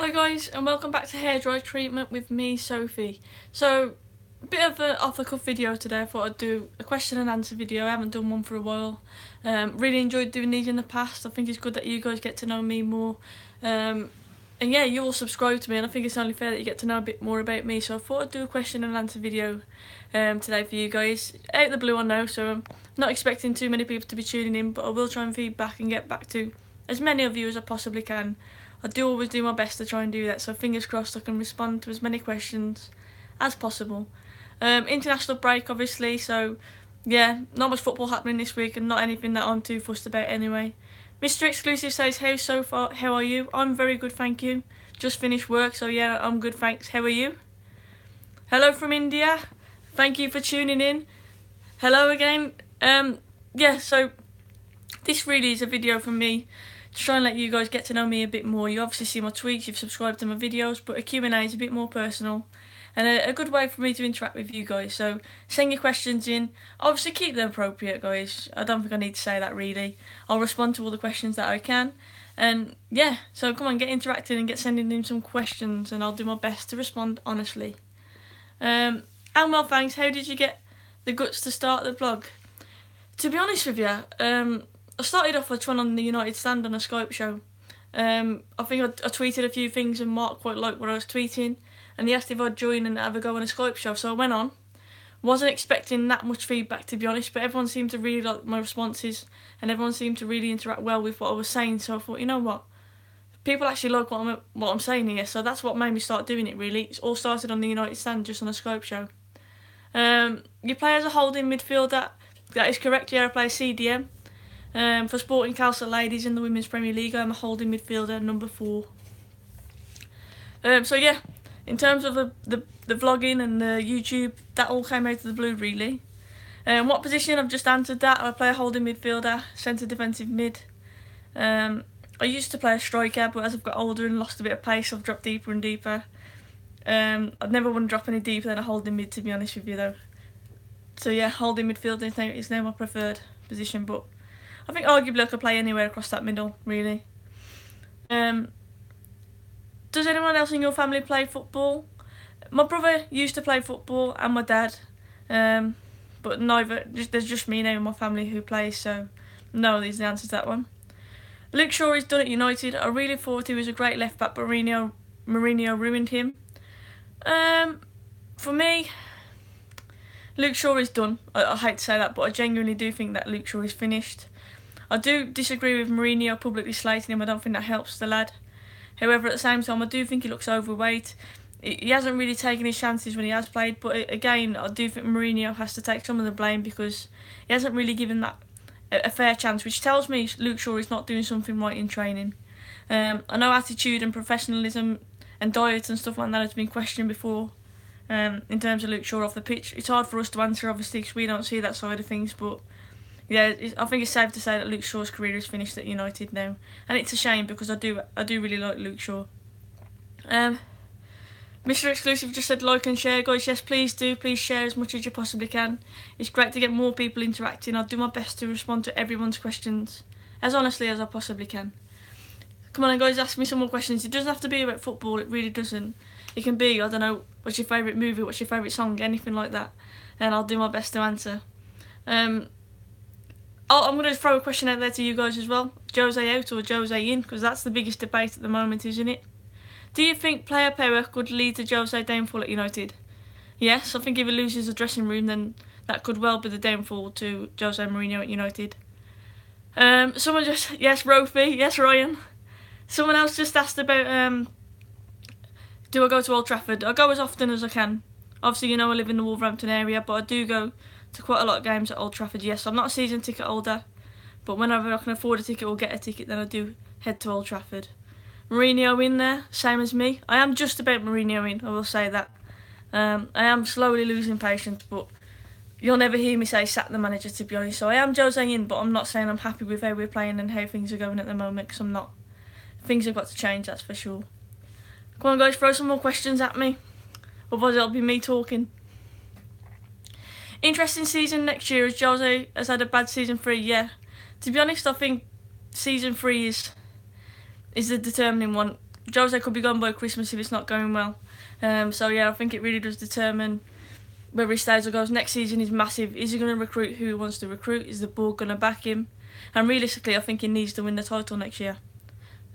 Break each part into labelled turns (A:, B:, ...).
A: Hi guys, and welcome back to Hairdry Treatment with me, Sophie. So, a bit of an off-the-cuff video today. I thought I'd do a question and answer video. I haven't done one for a while. Really enjoyed doing these in the past. I think it's good that you guys get to know me more. And yeah, you all subscribe to me, and I think it's only fair that you get to know a bit more about me. So I thought I'd do a question and answer video today for you guys. Out of the blue, I know, so I'm not expecting too many people to be tuning in, but I will try and feedback and get back to as many of you as I possibly can. I do always do my best to try and do that, so fingers crossed I can respond to as many questions as possible. International break, obviously, so yeah, not much football happening this week and not anything that I'm too fussed about anyway. Mr. Exclusive says, "How so far? How are you?" I'm very good, thank you. Just finished work, so yeah, I'm good, thanks. How are you? Hello from India. Thank you for tuning in. Hello again. Yeah, so this really is a video from me to try and let you guys get to know me a bit more. You obviously see my tweets, you've subscribed to my videos, but a Q&A is a bit more personal and a good way for me to interact with you guys. So send your questions in. Obviously keep them appropriate, guys. I don't think I need to say that really. I'll respond to all the questions that I can. And yeah, so come on, get interacting and get sending in some questions, and I'll do my best to respond honestly. And well, thanks. How did you get the guts to start the blog? To be honest with you, I started off by trying on the United Stand on a Skype show. I think I tweeted a few things and Mark quite liked what I was tweeting, and he asked if I'd join and have a go on a Skype show, so I went on. Wasn't expecting that much feedback, to be honest, but everyone seemed to really like my responses and everyone seemed to really interact well with what I was saying, so I thought, you know what, people actually like what I'm saying here, so that's what made me start doing it really. It all started on the United Stand, just on a Skype show. You play as a holding midfielder, that is correct, yeah, I play CDM. For Sporting Castle Ladies in the Women's Premier League, I'm a holding midfielder, number 4. So yeah, in terms of the vlogging and the YouTube, that all came out of the blue really. What position? I've just answered that. I play a holding midfielder, centre defensive mid. I used to play a striker, but as I've got older and lost a bit of pace, I've dropped deeper and deeper. I'd never want to drop any deeper than a holding mid, to be honest with you though. So yeah, holding midfielder is now my preferred position, but I think arguably I could play anywhere across that middle, really. Does anyone else in your family play football? My brother used to play football and my dad, but there's just me now in my family who plays, so no is the answer to that one. Luke Shaw is done at United. I really thought he was a great left back, but Mourinho ruined him. For me, Luke Shaw is done. I hate to say that, but I genuinely do think that Luke Shaw is finished. I do disagree with Mourinho publicly slating him. I don't think that helps the lad. However, at the same time, I do think he looks overweight. He hasn't really taken his chances when he has played, but again, I do think Mourinho has to take some of the blame because he hasn't really given that a fair chance, which tells me Luke Shaw is not doing something right in training. I know attitude and professionalism and diet and stuff like that has been questioned before in terms of Luke Shaw off the pitch. It's hard for us to answer, obviously, because we don't see that side of things, but yeah, I think it's safe to say that Luke Shaw's career is finished at United now, and it's a shame because I do really like Luke Shaw. Mr. Exclusive just said like and share, guys. Yes, please do. Please share as much as you possibly can. It's great to get more people interacting. I'll do my best to respond to everyone's questions as honestly as I possibly can. Come on, guys, ask me some more questions. It doesn't have to be about football. It really doesn't. It can be, I don't know, what's your favourite movie? What's your favourite song? Anything like that, and I'll do my best to answer. I'm going to throw a question out there to you guys as well. Jose out or Jose in? Because that's the biggest debate at the moment, isn't it? Do you think player power could lead to Jose downfall at United? Yes, I think if he loses the dressing room, then that could well be the downfall to Jose Mourinho at United. Someone just... Yes, Rofi. Yes, Ryan. Someone else just asked about... do I go to Old Trafford? I go as often as I can. Obviously, you know I live in the Wolverhampton area, but I do go to quite a lot of games at Old Trafford. Yes, I'm not a season ticket holder, but whenever I can afford a ticket or get a ticket, then I do head to Old Trafford. Mourinho in there, same as me. I am just about Mourinho in, I will say that. I am slowly losing patience, but you'll never hear me say sack the manager, to be honest. So I am Jose in, but I'm not saying I'm happy with how we're playing and how things are going at the moment, because I'm not. Things have got to change, that's for sure. Come on, guys, throw some more questions at me, otherwise it'll be me talking. Interesting season next year, as Jose has had a bad season 3, yeah. To be honest, I think season 3 is the determining one. Jose could be gone by Christmas if it's not going well. So yeah, I think it really does determine whether he stays or goes. Next season is massive. Is he going to recruit who he wants to recruit? Is the board going to back him? And realistically, I think he needs to win the title next year.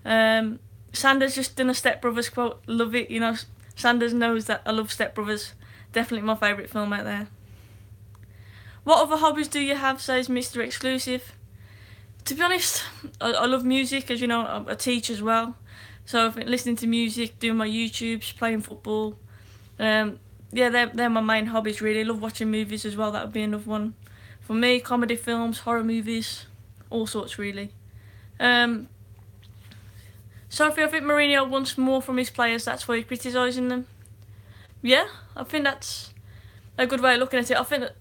A: Sanders just done a Step Brothers quote. Love it. You know, Sanders knows that I love Step Brothers. Definitely my favourite film out there. What other hobbies do you have, says Mr. Exclusive? To be honest, I love music, as you know, I'm a teacher as well. So I've been listening to music, doing my YouTubes, playing football. Yeah, they're my main hobbies really. I love watching movies as well, that would be another one. For me, comedy films, horror movies, all sorts really. Sophie, I think Mourinho wants more from his players, that's why he's criticising them. Yeah, I think that's a good way of looking at it. I think that,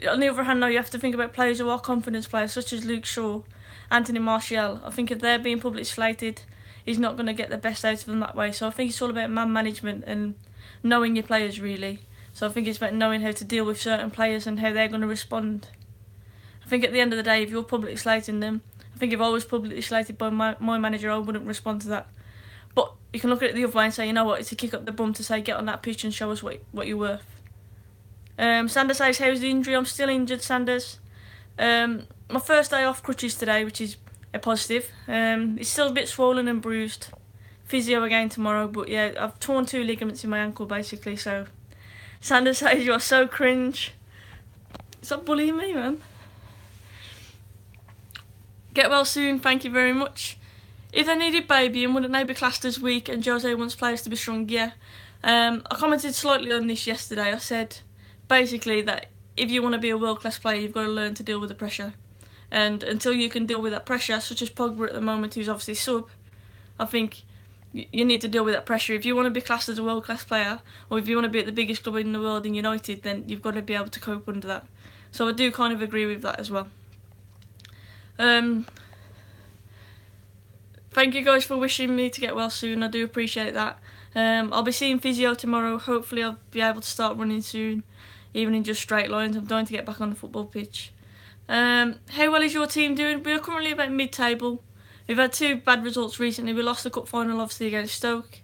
A: on the other hand, though, you have to think about players who are confidence players, such as Luke Shaw, Anthony Martial. I think if they're being publicly slated, he's not going to get the best out of them that way. So I think it's all about man management and knowing your players, really. So I think it's about knowing how to deal with certain players and how they're going to respond. I think at the end of the day, if you're publicly slating them, I think if I was publicly slated by my manager, I wouldn't respond to that. But you can look at it the other way and say, you know what, it's a kick up the bum to say, get on that pitch and show us what you're worth. Sanders says, how's the injury? I'm still injured, Sanders. My first day off crutches today, which is a positive. It's still a bit swollen and bruised. Physio again tomorrow, but yeah, I've torn 2 ligaments in my ankle basically, so... Sanders says, you're so cringe. Stop bullying me, man. Get well soon, thank you very much. If they needed babying, wouldn't they be classed as weak and Jose wants players to be strong? Yeah. I commented slightly on this yesterday. I said, basically, that if you want to be a world-class player, you've got to learn to deal with the pressure. And until you can deal with that pressure, such as Pogba at the moment, who's obviously sub, I think you need to deal with that pressure. If you want to be classed as a world-class player, or if you want to be at the biggest club in the world in United, then you've got to be able to cope under that. So I do kind of agree with that as well. Thank you guys for wishing me to get well soon. I do appreciate that. I'll be seeing physio tomorrow. Hopefully I'll be able to start running soon, even in just straight lines. I'm dying to get back on the football pitch. How well is your team doing? We're currently about mid-table. We've had 2 bad results recently. We lost the cup final obviously against Stoke,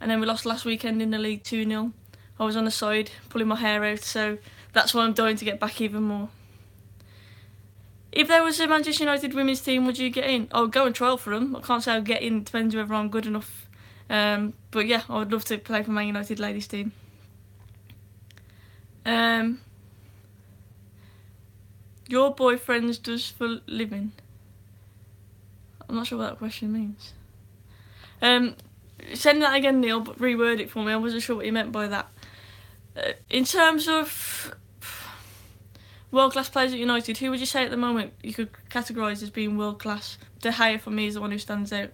A: and then we lost last weekend in the league 2-0. I was on the side pulling my hair out, so that's why I'm dying to get back even more. If there was a Manchester United women's team, would you get in? I would go and trial for them. I can't say I'd get in, depends whether I'm good enough. But yeah, I would love to play for Man United ladies team. Your boyfriend does for living? I'm not sure what that question means. Send that again, Neil, but reword it for me. I wasn't sure what you meant by that. In terms of world-class players at United, who would you say at the moment you could categorise as being world-class? De Gea for me is the one who stands out.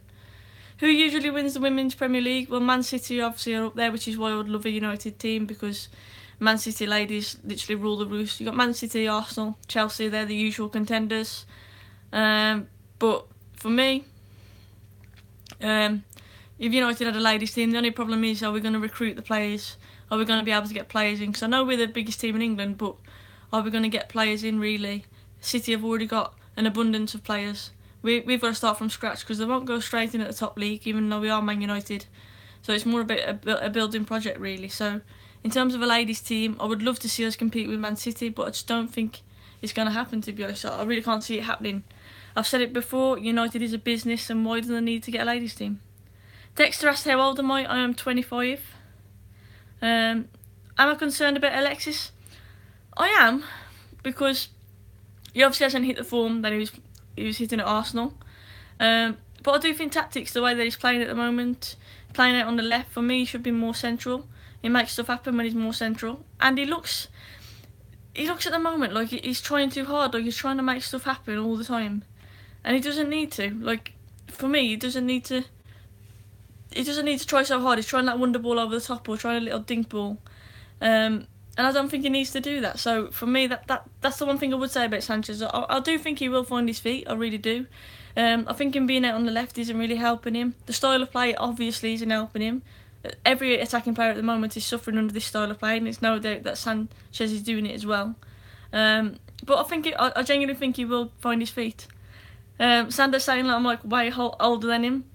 A: Who usually wins the Women's Premier League? Well, Man City obviously are up there, which is why I would love a United team, because Man City ladies literally rule the roost. You've got Man City, Arsenal, Chelsea, they're the usual contenders. But for me, if United had a ladies team, the only problem is, are we going to recruit the players? Are we going to be able to get players in? Because I know we're the biggest team in England, but are we going to get players in really? City have already got an abundance of players. We've got to start from scratch, because they won't go straight in at the top league, even though we are Man United. So it's more about a building project really. So in terms of a ladies team, I would love to see us compete with Man City, but I just don't think it's going to happen, to be honest. I really can't see it happening. I've said it before, United is a business, and why do they need to get a ladies team? Dexter asked how old am I? I am 25. Am I concerned about Alexis? I am, because he obviously hasn't hit the form that he was hitting at Arsenal. But I do think tactics, the way that he's playing at the moment, playing out on the left, for me, he should be more central. He makes stuff happen when he's more central. And he looks at the moment like he's trying too hard, like he's trying to make stuff happen all the time. And he doesn't need to. Like, for me, he doesn't need to try so hard. He's trying that wonder ball over the top, or trying a little dink ball. And I don't think he needs to do that. So for me, that's the one thing I would say about Sanchez. I do think he will find his feet. I really do. I think him being out on the left isn't really helping him. The style of play obviously isn't helping him. Every attacking player at the moment is suffering under this style of play, and it's no doubt that Sanchez is doing it as well. But I genuinely think he will find his feet. Sanders saying that I'm like way older than him.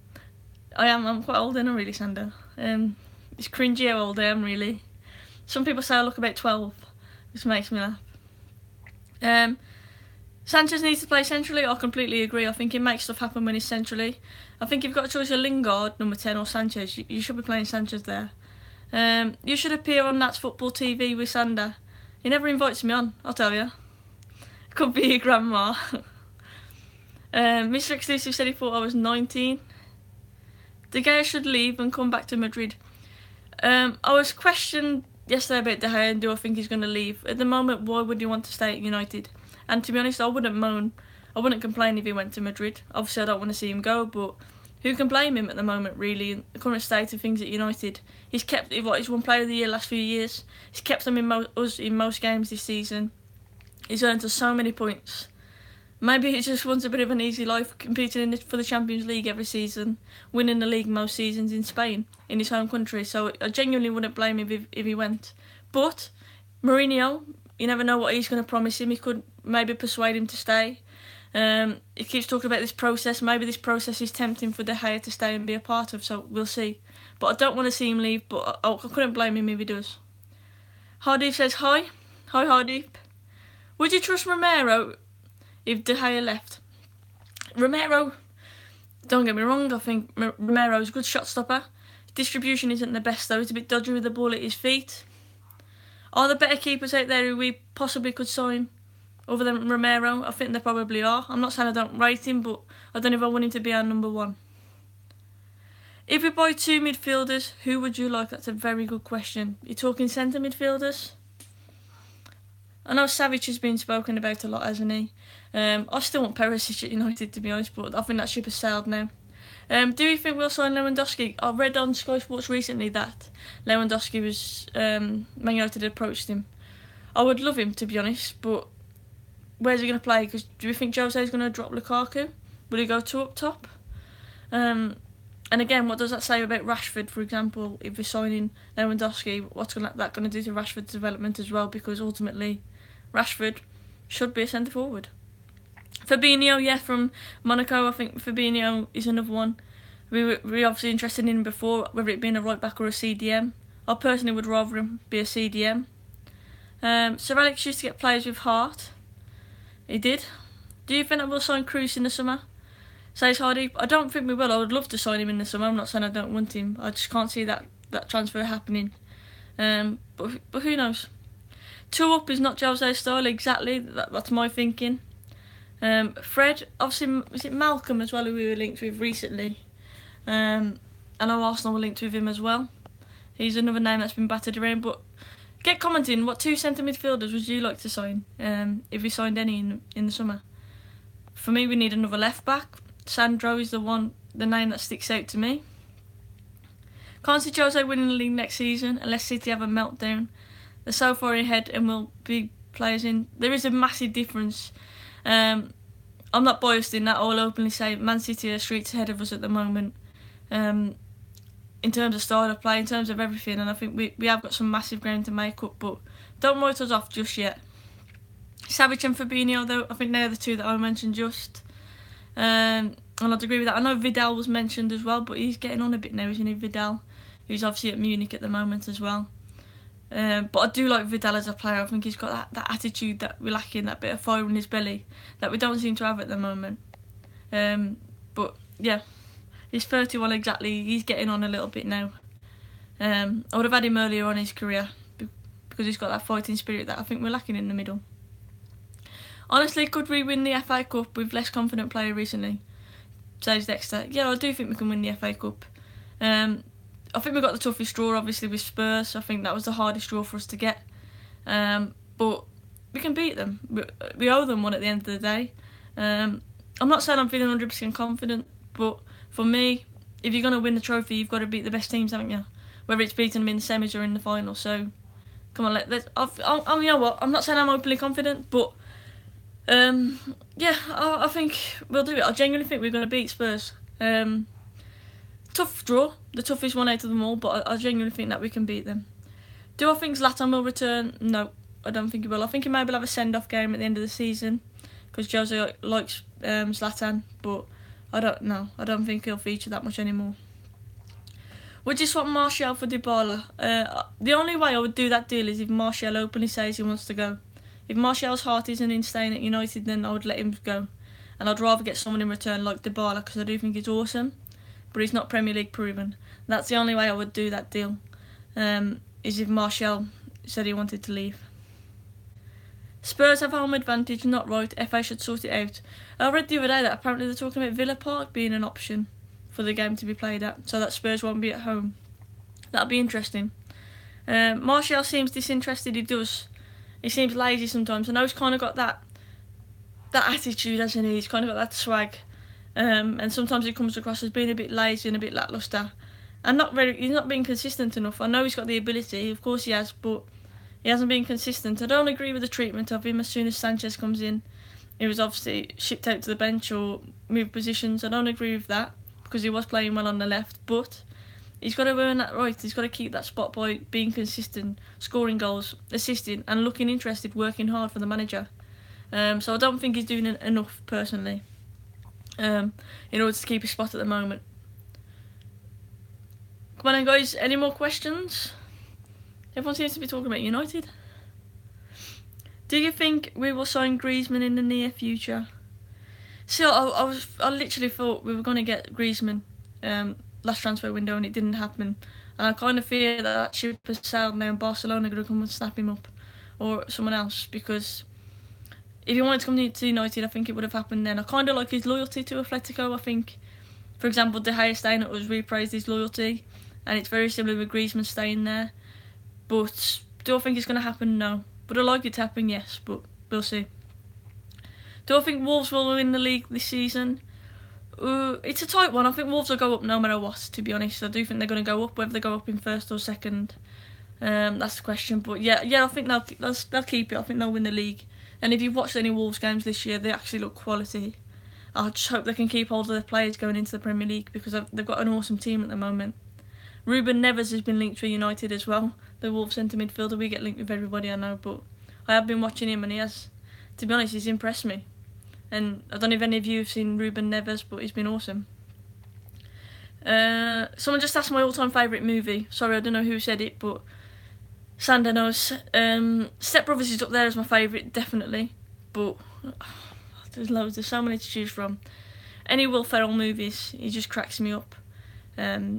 A: I am. I'm quite old, and I'm really, Sander. It's cringy how old I am, really. Some people say I look about 12, which makes me laugh. Sanchez needs to play centrally. I completely agree. I think he makes stuff happen when he's centrally. I think if you've got a choice of Lingard, number 10, or Sanchez, you should be playing Sanchez there. You should appear on Nats Football TV with Sander. He never invites me on, I'll tell you. Could be your grandma. Mr. Exclusive said he thought I was 19. De Gea should leave and come back to Madrid. I was questioned yesterday about De Gea and do I think he's going to leave. At the moment, why would he want to stay at United? And to be honest, I wouldn't moan. I wouldn't complain if he went to Madrid. Obviously, I don't want to see him go, but who can blame him at the moment, really, in the current state of things at United? He's won Player of the Year last few years. He's kept them us in most games this season. He's earned us so many points. Maybe he just wants a bit of an easy life, competing for the Champions League every season, winning the league most seasons in Spain, in his home country. So I genuinely wouldn't blame him if he went. But Mourinho, you never know what he's going to promise him. He could maybe persuade him to stay. He keeps talking about this process. Maybe this process is tempting for De Gea to stay and be a part of, so we'll see. But I don't want to see him leave, but I couldn't blame him if he does. Hardeep says, hi. Hi, Hardeep. Would you trust Romero if De Gea left? Romero, don't get me wrong, I think Romero's a good shot stopper. His distribution isn't the best though, he's a bit dodgy with the ball at his feet. Are there better keepers out there who we possibly could sign other than Romero? I think there probably are. I'm not saying I don't rate him, but I don't know if I want him to be our number one. If we buy 2 midfielders, who would you like? That's a very good question. You're talking centre midfielders? I know Savic has been spoken about a lot, hasn't he? I still want Perisic at United, to be honest, but I think that ship has sailed now. Do you think we'll sign Lewandowski? I read on Sky Sports recently that Lewandowski was Man United had approached him. I would love him, to be honest, but where's he going to play? Because do you think Jose's going to drop Lukaku? Will he go 2 up top? And again, what does that say about Rashford, for example? If we're signing Lewandowski, what's that going to do to Rashford's development as well? Because ultimately, Rashford should be a centre forward. Fabinho, yeah, from Monaco. I think Fabinho is another one. We were obviously interested in him before, whether it being a right back or a CDM. I personally would rather him be a CDM. Sir Alex used to get players with heart. He did. Do you think that we'll sign Kroos in the summer? Says Hardy. I don't think we will. I would love to sign him in the summer. I'm not saying I don't want him. I just can't see that transfer happening. But who knows? 2 up is not Jose's style, exactly. That's my thinking. Fred, obviously, is it Malcolm as well who we were linked with recently? I know Arsenal were linked with him as well. He's another name that's been battered around. But get commenting, what 2 centre midfielders would you like to sign if we signed any in the summer? For me, we need another left back. Sandro is the name that sticks out to me. Can't see Jose winning the league next season unless City have a meltdown. They're so far ahead and will be players in. There is a massive difference. I'm not biased in that. I'll openly say Man City are streets ahead of us at the moment. In terms of style of play, in terms of everything, and I think we have got some massive ground to make up, but don't write us off just yet. Savic and Fabinho, though, I think they're the 2 that I mentioned just. And I'd agree with that. I know Vidal was mentioned as well, but he's getting on a bit now, isn't he, Vidal? Who's obviously at Munich at the moment as well. But I do like Vidal as a player. I think he's got that attitude that we're lacking, that bit of fire in his belly that we don't seem to have at the moment. But yeah, he's 31 exactly. He's getting on a little bit now. I would have had him earlier on in his career because he's got that fighting spirit that I think we're lacking in the middle. Honestly, could we win the FA Cup with less confident player recently? Says Dexter. Yeah, I do think we can win the FA Cup. I think we got the toughest draw, obviously, with Spurs. I think that was the hardest draw for us to get. But we can beat them. We owe them one at the end of the day. I'm not saying I'm feeling 100% confident, but for me, if you're going to win the trophy, you've got to beat the best teams, haven't you? Whether it's beating them in the semis or in the final. So, come on, let's. You know what? I'm not saying I'm openly confident, but yeah, I think we'll do it. I genuinely think we're going to beat Spurs. Tough draw, the toughest one out of them all, but I genuinely think that we can beat them. Do I think Zlatan will return? No, I don't think he will. I think he maybe will have a send-off game at the end of the season because Jose likes Zlatan, but I don't know. I don't think he'll feature that much anymore. Would you swap Martial for Dybala? The only way I would do that deal is if Martial openly says he wants to go. If Martial's heart isn't in staying at United, then I would let him go. And I'd rather get someone in return like Dybala, because I do think he's awesome, but he's not Premier League proven. That's the only way I would do that deal, is if Martial said he wanted to leave. Spurs have home advantage, not right. FA should sort it out. I read the other day that apparently they're talking about Villa Park being an option for the game to be played at, so that Spurs won't be at home. That'll be interesting. Martial seems disinterested, he does. He seems lazy sometimes. I know he's kind of got that attitude, hasn't he? He's kind of got that swag. And sometimes he comes across as being a bit lazy and a bit lacklustre. And he's not being consistent enough. I know he's got the ability, of course he has, but he hasn't been consistent. I don't agree with the treatment of him as soon as Sanchez comes in. He was obviously shipped out to the bench or moved positions. I don't agree with that, because he was playing well on the left, but he's got to earn that right. He's got to keep that spot by being consistent, scoring goals, assisting, and looking interested, working hard for the manager. So I don't think he's doing enough, personally, in order to keep his spot at the moment. Come on then, guys, any more questions? Everyone seems to be talking about United. Do you think we will sign Griezmann in the near future? See, I literally thought we were going to get Griezmann last transfer window, and it didn't happen. And I kind of fear that ship has sailed now, and Barcelona are going to come and snap him up, or someone else, because if he wanted to come to United, I think it would have happened then. I kind of like his loyalty to Atletico. I think, for example, De Gea staying at us repraised his loyalty, and it's very similar with Griezmann staying there. But do I think it's going to happen? No. But I like it to happen, yes, but we'll see. Do I think Wolves will win the league this season? It's a tight one. I think Wolves will go up no matter what, to be honest. I do think they're going to go up, whether they go up in first or second. That's the question. But yeah, I think they'll keep it. I think they'll win the league. And if you've watched any Wolves games this year, they actually look quality. I just hope they can keep hold of their players going into the Premier League, because they've got an awesome team at the moment. Ruben Neves has been linked to United as well, the Wolves centre midfielder. We get linked with everybody, I know, but I have been watching him, and he has, to be honest, he's impressed me. And I don't know if any of you have seen Ruben Neves, but he's been awesome. Someone just asked my all-time favourite movie. Sorry, I don't know who said it, but Sander knows. Step Brothers is up there as my favourite, definitely. But there's loads, there's so many to choose from. Any Will Ferrell movies, he just cracks me up.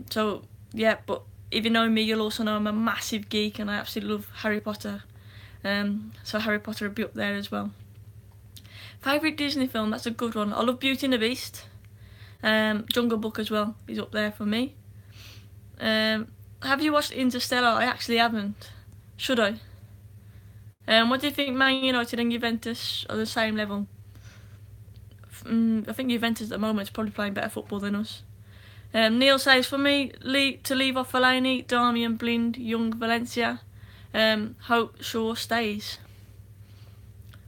A: So yeah, but if you know me, you'll also know I'm a massive geek, and I absolutely love Harry Potter. So Harry Potter would be up there as well. Favourite Disney film, that's a good one. I love Beauty and the Beast. Jungle Book as well is up there for me. Have you watched Interstellar? I actually haven't. Should I? What do you think? Man United and Juventus are the same level? I think Juventus at the moment is probably playing better football than us. Neil says, for me, to leave off Fellaini, Darmian, Blind, Young, Valencia. Hope Shaw stays.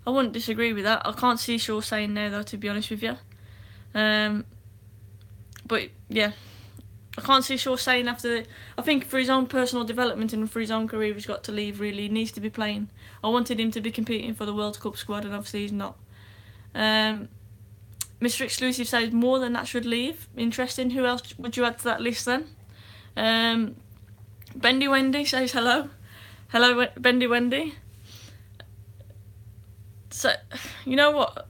A: I wouldn't disagree with that. I can't see Shaw saying no, though, to be honest with you. But yeah, I can't see Shaw saying after. I think for his own personal development and for his own career, he's got to leave. Really, he needs to be playing. I wanted him to be competing for the World Cup squad, and obviously he's not. Mr. Exclusive says more than that should leave. Interesting. Who else would you add to that list then? Bendy Wendy says hello. Hello, Bendy Wendy. So, you know what?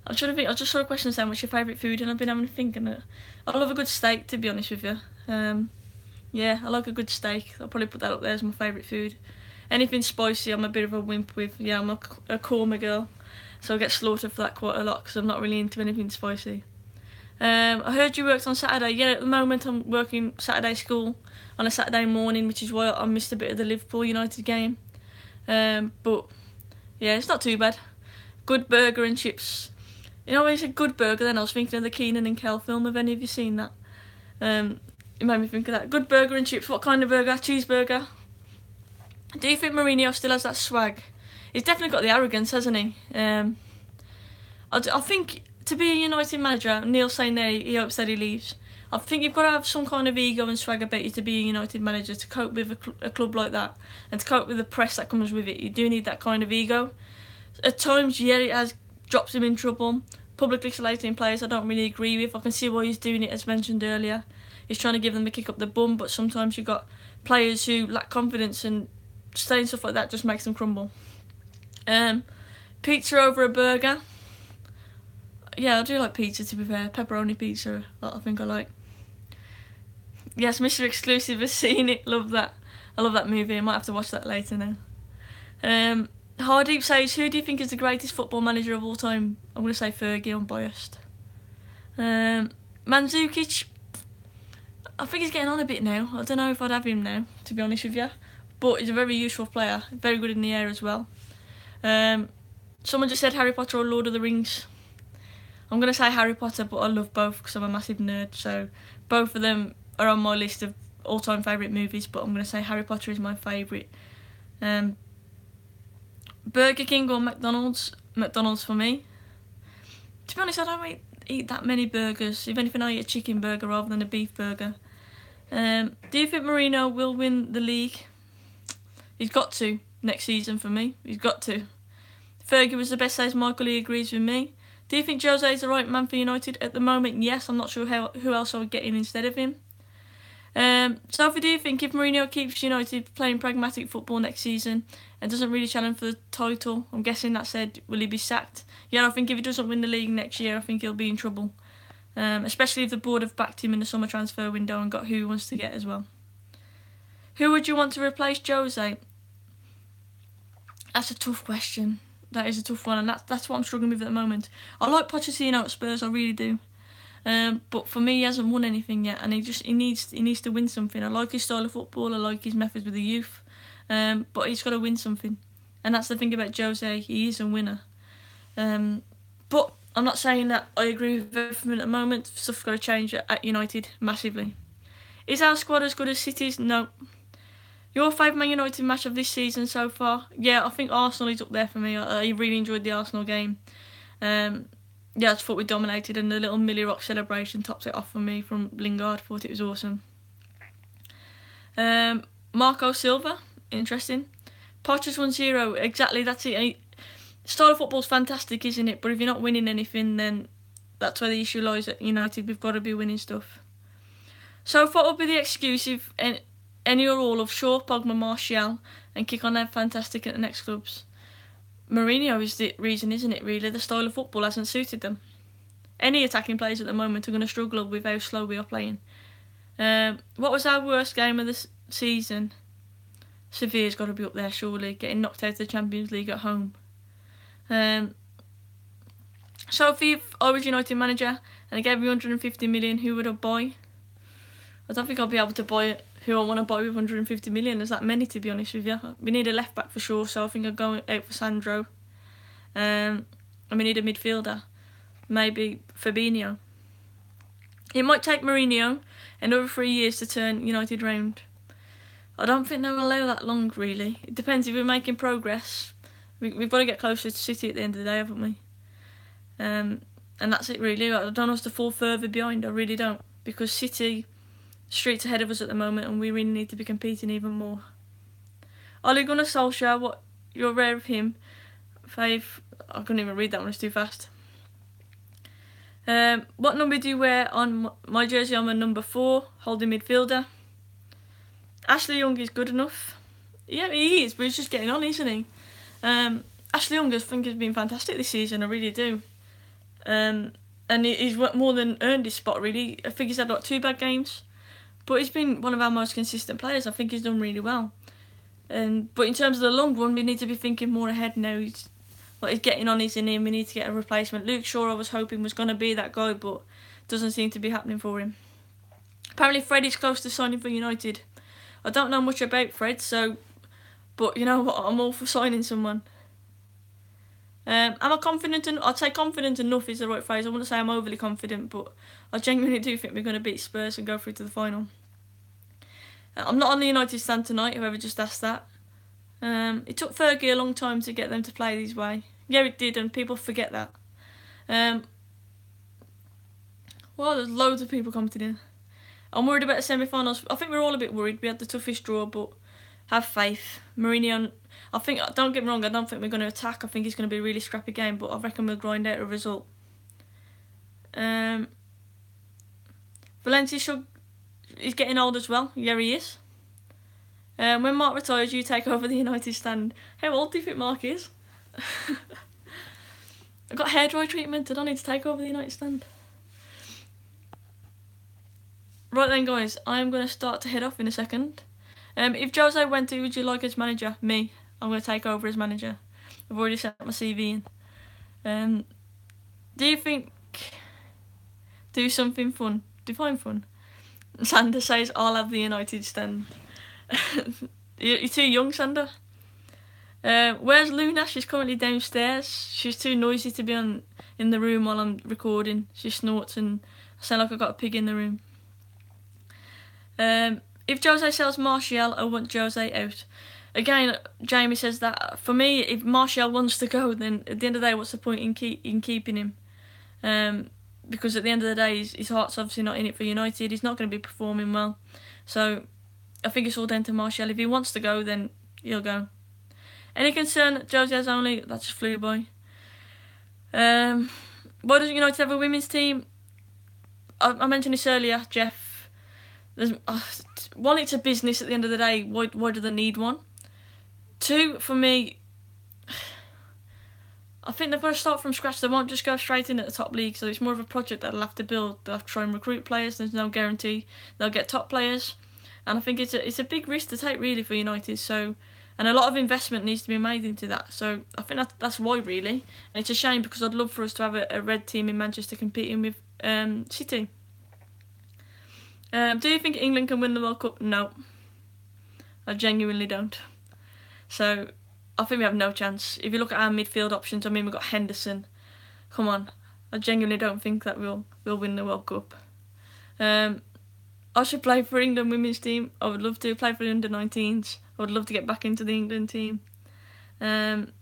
A: I'm trying to think. I just saw a question saying what's your favourite food, and I've been having to think. And I love a good steak, to be honest with you. Yeah, I like a good steak. I'll probably put that up there as my favourite food. Anything spicy, I'm a bit of a wimp with. Yeah, I'm a korma girl, so I get slaughtered for that quite a lot because I'm not really into anything spicy. I heard you worked on Saturday. Yeah, at the moment I'm working Saturday school on a Saturday morning, which is why I missed a bit of the Liverpool United game. But yeah, it's not too bad. Good burger and chips. You know when you said good burger, then I was thinking of the Keenan and Kel film. Have any of you seen that? It made me think of that. Good burger and chips. What kind of burger? Cheeseburger. Do you think Mourinho still has that swag? He's definitely got the arrogance, hasn't he? I think to be a United manager, Neil's saying there he hopes that he leaves. I think you've got to have some kind of ego and swag about you to be a United manager, to cope with a club like that, and to cope with the press that comes with it. You do need that kind of ego. At times, yeah, it has dropped him in trouble. Publicly slating players I don't really agree with. I can see why he's doing it, as mentioned earlier. he's trying to give them a kick up the bum, but sometimes you've got players who lack confidence, and saying stuff like that just makes them crumble. Pizza over a burger. Yeah, I do like pizza, to be fair. Pepperoni pizza, that I think I like. Yes, Mr. Exclusive has seen it. Love that. I love that movie. I might have to watch that later now. Hardeep says, who do you think is the greatest football manager of all time? I'm going to say Fergie, I'm biased. Mandzukic, I think he's getting on a bit now. I don't know if I'd have him now, to be honest with you. But he's a very useful player. Very good in the air as well. Someone just said Harry Potter or Lord of the Rings. I'm going to say Harry Potter, but I love both because I'm a massive nerd. So both of them are on my list of all-time favourite movies, but I'm going to say Harry Potter is my favourite. Burger King or McDonald's? McDonald's for me. To be honest, I don't eat that many burgers. If anything, I eat a chicken burger rather than a beef burger. Do you think Mourinho will win the league? He's got to next season for me. He's got to. Fergie was the best, says Michael. He agrees with me. Do you think Jose is the right man for United at the moment? Yes, I'm not sure who else I would get in instead of him. Sophie, do you think if Mourinho keeps United playing pragmatic football next season and doesn't really challenge for the title, I'm guessing that said, will he be sacked? Yeah, I think if he doesn't win the league next year, I think he'll be in trouble. Especially if the board have backed him in the summer transfer window and got who he wants to get as well. Who would you want to replace Jose? That's a tough question. That is a tough one, and that's what I'm struggling with at the moment. I like Pochettino at Spurs, I really do. But for me, he hasn't won anything yet, and he needs to win something. I like his style of football, I like his methods with the youth, but he's got to win something. And that's the thing about Jose, he is a winner. But I'm not saying that I agree with everything at the moment. Stuff's got to change at United massively. Is our squad as good as City's? No. Your favourite Man United match of this season so far? Yeah, I think Arsenal is up there for me. I really enjoyed the Arsenal game. Yeah, I just thought we dominated, and the little Millie Rock celebration topped it off for me from Lingard. Thought it was awesome. Marco Silva, interesting. Potter's 1-0, exactly, that's it. Style of football's fantastic, isn't it? But if you're not winning anything, then that's where the issue lies at United. We've got to be winning stuff. So what would be the excuse if any or all of Shaw, Pogba, Martial and kick on their fantastic at the next clubs? Mourinho is the reason, isn't it, really? The style of football hasn't suited them. Any attacking players at the moment are going to struggle with how slow we are playing. What was our worst game of the season? Sevilla's got to be up there, surely. Getting knocked out of the Champions League at home. Sophie, if I was United manager and I gave me 150 million, who would I buy? I don't think I'll be able to buy who I want to buy with 150 million. There's that many, to be honest with you. We need a left back for sure, so I think I'll go out for Sandro. And we need a midfielder. Maybe Fabinho. It might take Mourinho another 3 years to turn United round. I don't think they'll allow that long, really. It depends if we're making progress. We've got to get closer to City at the end of the day, haven't we? And that's it, really. I don't want us to fall further behind. I really don't. Because City streets ahead of us at the moment, and we really need to be competing even more. Ole Gunnar Solskjaer, what you're aware of him? Faith, I couldn't even read that one, it's too fast. What number do you wear on my jersey? I'm a number 4, holding midfielder. Ashley Young is good enough. Yeah, he is, but he's just getting on, isn't he? Ashley Young, I think, has been fantastic this season, I really do. And he's more than earned his spot, really. I think he's had like 2 bad games. But he's been one of our most consistent players. I think he's done really well. But in terms of the long run, we need to be thinking more ahead now. He's getting on, isn't he? And we need to get a replacement. Luke Shaw, I was hoping, was going to be that guy, but doesn't seem to be happening for him. Apparently, Fred is close to signing for United. I don't know much about Fred, but you know what? I'm all for signing someone. Am I confident? I'd say confident enough is the right phrase. I wouldn't say I'm overly confident, but I genuinely do think we're going to beat Spurs and go through to the final. I'm not on the United stand tonight, whoever just asked that. It took Fergie a long time to get them to play this way. Yeah, it did, and people forget that. Well, there's loads of people commenting in. I'm worried about the semi-finals. I think we're all a bit worried. We had the toughest draw, but have faith. Mourinho, don't get me wrong, I don't think we're going to attack. I think it's going to be a really scrappy game, but I reckon we'll grind out a result. Valencia he's getting old as well. Yeah, he is. When Mark retires, you take over the United stand. How old do you think Mark is? I got hairdryer treatment. I don't need to take over the United stand. Right then, guys, I'm going to start to head off in a second. If Jose went, who would you like as manager? Me. I'm going to take over as manager. I've already sent my CV in. Do you think... Do something fun. Define fun. Sander says, I'll have the United stand. You're too young, Sander. Where's Luna? She's currently downstairs. She's too noisy to be in the room while I'm recording. She snorts and I sound like I've got a pig in the room. If Jose sells Martial, I want Jose out. Again, Jamie says that for me, if Martial wants to go, then at the end of the day, what's the point in keeping him? Because at the end of the day, his heart's obviously not in it for United. He's not going to be performing well. So I think it's all down to Martial. If he wants to go, then he'll go. Any concern that Jose has only? That just flew by. Why doesn't United have a women's team? I mentioned this earlier, Jeff. One, it's a business at the end of the day. Why do they need one? Two, for me, I think they've got to start from scratch. They won't just go straight in at the top league, so it's more of a project that they'll have to build. They'll have to try and recruit players. There's no guarantee they'll get top players, and I think it's a big risk to take really for United. So, and a lot of investment needs to be made into that. So I think that's why really, and it's a shame because I'd love for us to have a red team in Manchester competing with City. Do you think England can win the World Cup? No, I genuinely don't. So I think we have no chance. If you look at our midfield options, I mean, we've got Henderson. Come on. I genuinely don't think that we'll win the World Cup. I should play for England women's team. I would love to play for the under-19s. I would love to get back into the England team. Pratik,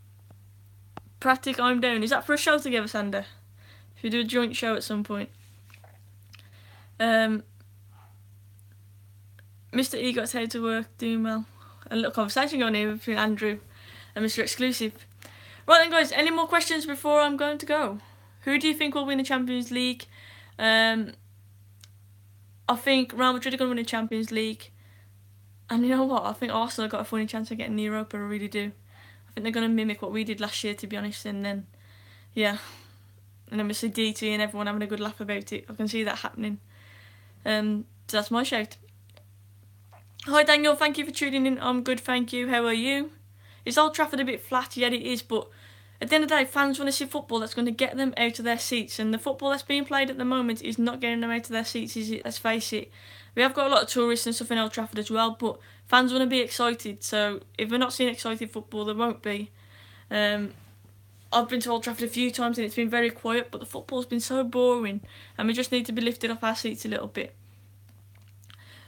A: I'm down. Is that for a show together, Sander? If we do a joint show at some point. Mr. E got head to work, doing well. A little conversation going here between Andrew and Mr. Exclusive. Right then, guys, any more questions before I'm going to go? Who do you think will win the Champions League? I think Real Madrid are going to win the Champions League. And you know what? I think Arsenal have got a funny chance of getting the Europa, I really do. I think they're going to mimic what we did last year, to be honest. And then, yeah. And then we see DT and everyone having a good laugh about it. I can see that happening. So that's my shout. Hi Daniel, thank you for tuning in. I'm good, thank you. How are you? Is Old Trafford a bit flat? Yeah, it is, but at the end of the day, fans want to see football that's going to get them out of their seats, and the football that's being played at the moment is not getting them out of their seats, is it? Let's face it. We have got a lot of tourists and stuff in Old Trafford as well, but fans want to be excited, so if we're not seeing excited football, there won't be. I've been to Old Trafford a few times and it's been very quiet, but the football's been so boring, and we just need to be lifted off our seats a little bit.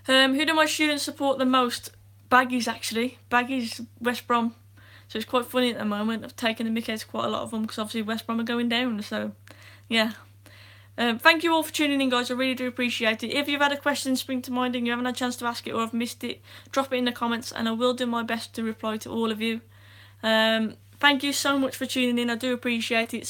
A: Who do my students support the most? Baggies, actually. Baggies, West Brom. So it's quite funny at the moment. I've taken the mick out to quite a lot of them because obviously West Brom are going down. So, yeah. Thank you all for tuning in, guys. I really do appreciate it. If you've had a question spring to mind and you haven't had a chance to ask it or I've missed it, drop it in the comments and I will do my best to reply to all of you. Thank you so much for tuning in. I do appreciate it.